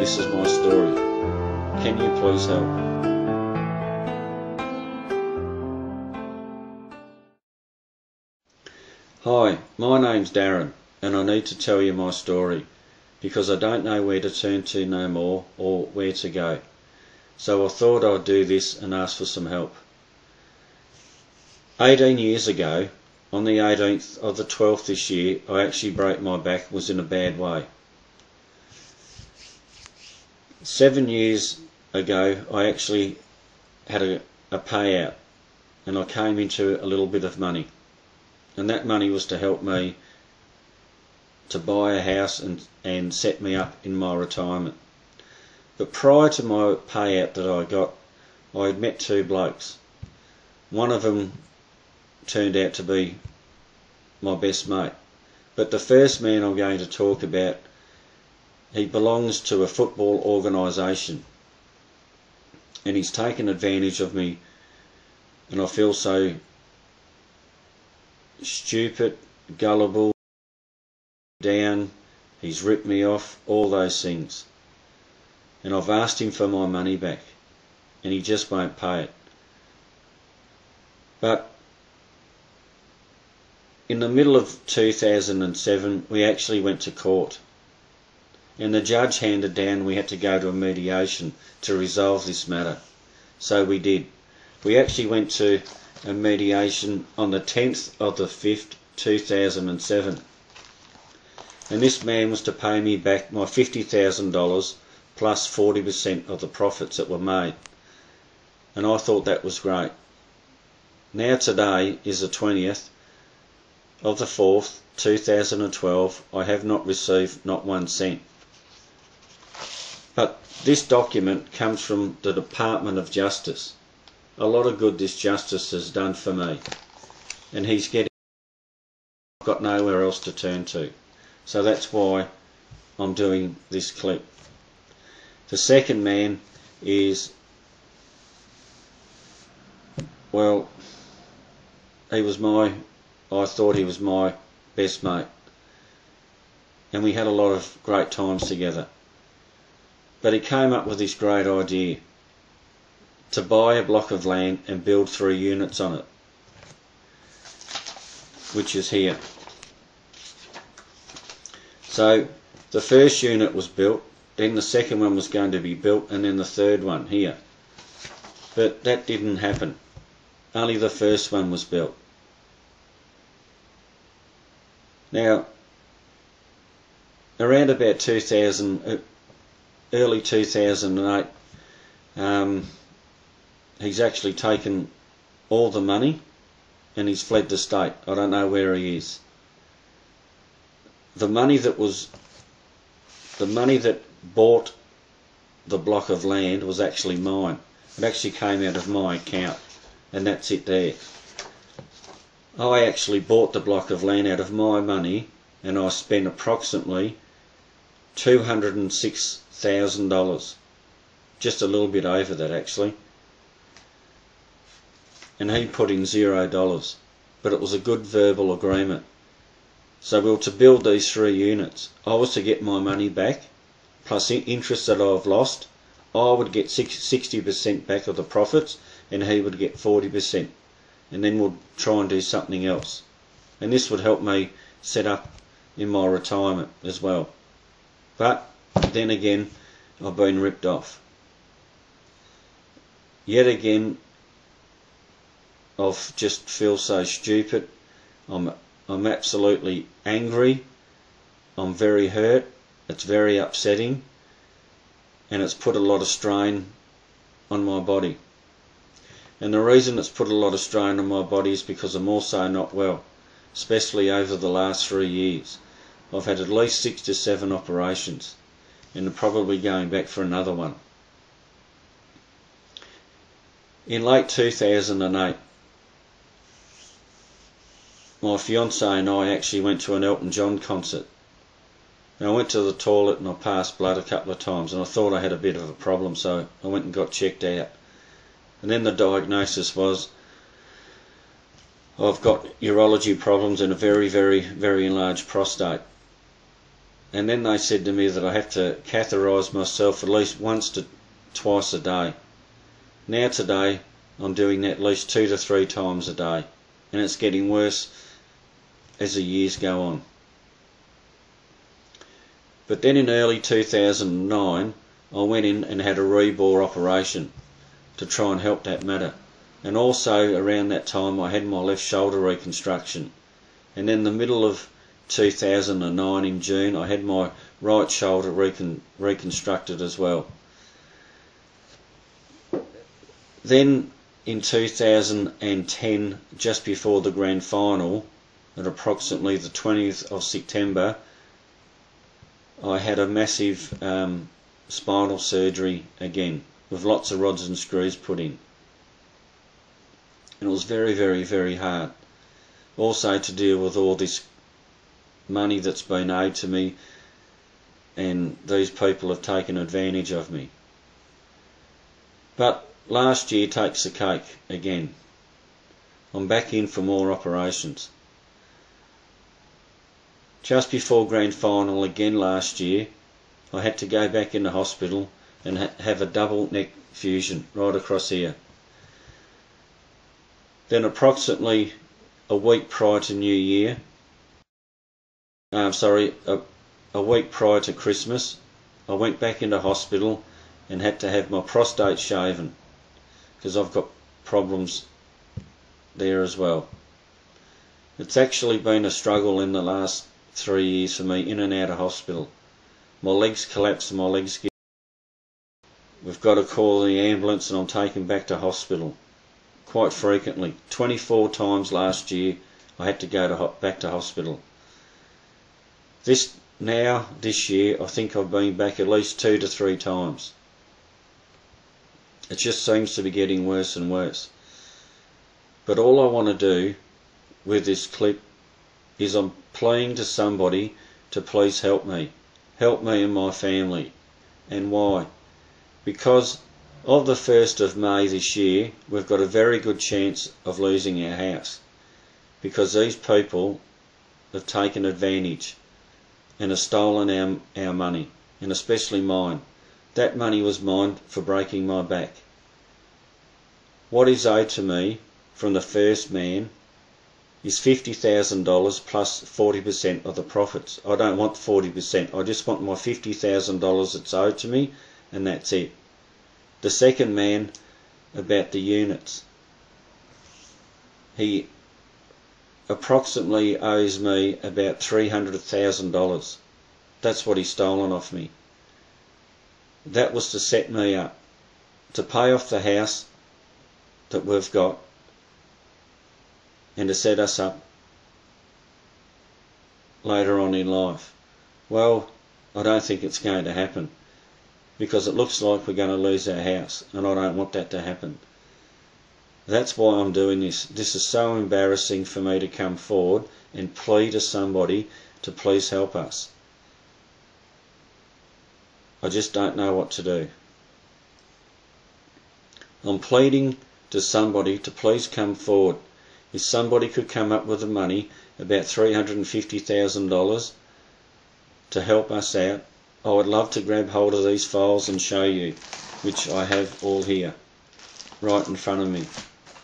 this is my story. Can you please help? Hi, my name's Darren, and I need to tell you my story because I don't know where to turn to no more or where to go. So I thought I'd do this and ask for some help. 18 years ago, on the 18th of the 12th this year, I actually broke my back, was in a bad way. 7 years ago, I actually had a payout, and I came into a little bit of money. And that money was to help me to buy a house and set me up in my retirement. But prior to my payout that I got, I had met two blokes. One of them turned out to be my best mate. But the first man I'm going to talk about, he belongs to a football organisation, and he's taken advantage of me, and I feel so stupid, gullible, down. He's ripped me off, all those things. And I've asked him for my money back, and he just won't pay it. But in the middle of 2007, we actually went to court, and the judge handed down we had to go to a mediation to resolve this matter. So we did. We actually went to a mediation on the 10th of the 5th, 2007. And this man was to pay me back my $50,000 plus 40% of the profits that were made. And I thought that was great. Now today is the 20th of the 4th, 2012. I have not received not 1 cent. But this document comes from the Department of Justice. A lot of good this justice has done for me. And he's got nowhere else to turn to. So that's why I'm doing this clip. The second man is, well, I thought he was my best mate. And we had a lot of great times together. But he came up with this great idea to buy a block of land and build 3 units on it, which is here. So the first unit was built, then the second one was going to be built, and then the third one here. But that didn't happen. Only the first one was built. Now, around about early 2008, he's actually taken all the money and he's fled the state. I don't know where he is. The money that bought the block of land was actually mine. It actually came out of my account, and that's it there. I actually bought the block of land out of my money, and I spent approximately $206,000. Just a little bit over that actually. And he put in $0. But it was a good verbal agreement. So we were to build these 3 units. I was to get my money back, plus interest that I've lost. I would get 60% back of the profits, and he would get 40%. And then we'll try and do something else. And this would help me set up in my retirement as well. But then again, I've been ripped off. Yet again, I just feel so stupid. I'm absolutely angry. I'm very hurt. It's very upsetting, and it's put a lot of strain on my body. And the reason it's put a lot of strain on my body is because I'm also not well, especially over the last 3 years. I've had at least 6 to 7 operations, and I'm probably going back for another one. In late 2008, my fiancée and I actually went to an Elton John concert. And I went to the toilet and I passed blood a couple of times, and I thought I had a bit of a problem, so I went and got checked out. And then the diagnosis was I've got urology problems and a very, very, very enlarged prostate. And then they said to me that I have to catheterise myself at least once to twice a day. Now today I'm doing that at least 2 to 3 times a day, and it's getting worse as the years go on. But then in early 2009 I went in and had a rebore operation to try and help that matter. And also around that time I had my left shoulder reconstruction. And in the middle of 2009 in June I had my right shoulder reconstructed as well. Then in 2010, just before the grand final, at approximately the 20th of September, I had a massive spinal surgery again, with lots of rods and screws put in. And it was very, very, very hard. Also to deal with all this money that's been owed to me, and these people have taken advantage of me. But last year takes the cake again. I'm back in for more operations. Just before grand final again last year, I had to go back into hospital and have a double neck fusion right across here. Then approximately a week prior to New Year, a week prior to Christmas, I went back into hospital and had to have my prostate shaven because I've got problems there as well. It's actually been a struggle in the last 3 years for me, in and out of hospital. My legs collapse and my legs give. We've got to call the ambulance and I'm taken back to hospital quite frequently. 24 times last year I had to go back to hospital. This year I think I've been back at least 2 to 3 times. It just seems to be getting worse and worse. But all I want to do with this clip is I'm pleading to somebody to please help me and my family. And why? Because of the 1st of May this year, we've got a very good chance of losing our house, because these people have taken advantage and have stolen our money, and especially mine. That money was mine for breaking my back. What is owed to me from the first man is $50,000 plus 40% of the profits. I don't want 40%, I just want my $50,000 that's owed to me, and that's it. The second man, about the units, he approximately owes me about $300,000. That's what he's stolen off me. That was to set me up, to pay off the house that we've got, and to set us up later on in life. Well, I don't think it's going to happen, because it looks like we're going to lose our house, and I don't want that to happen. That's why I'm doing this. This is so embarrassing for me to come forward and plead to somebody to please help us. I just don't know what to do. I'm pleading to somebody to please come forward. If somebody could come up with the money, about $350,000, to help us out, I would love to grab hold of these files and show you, which I have all here, right in front of me.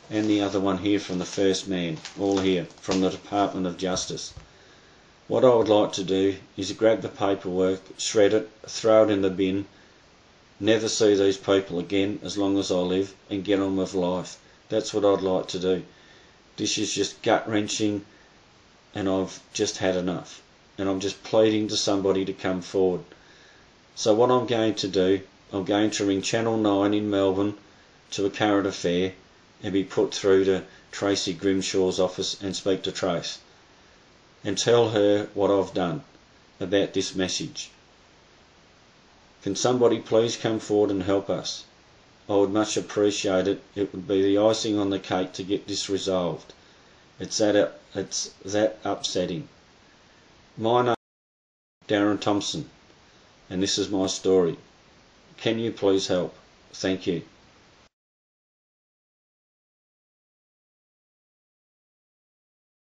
And the other one here from the first man, all here, from the Department of Justice. What I would like to do is grab the paperwork, shred it, throw it in the bin, never see these people again as long as I live, and get on with life. That's what I'd like to do. This is just gut-wrenching, and I've just had enough. And I'm just pleading to somebody to come forward. So what I'm going to do, I'm going to ring Channel 9 in Melbourne to a current affair and be put through to Tracy Grimshaw's office and speak to Trace and tell her what I've done about this message. Can somebody please come forward and help us? I would much appreciate it. It would be the icing on the cake to get this resolved. It's that upsetting. My name is Darren Thompson, and this is my story. Can you please help? Thank you.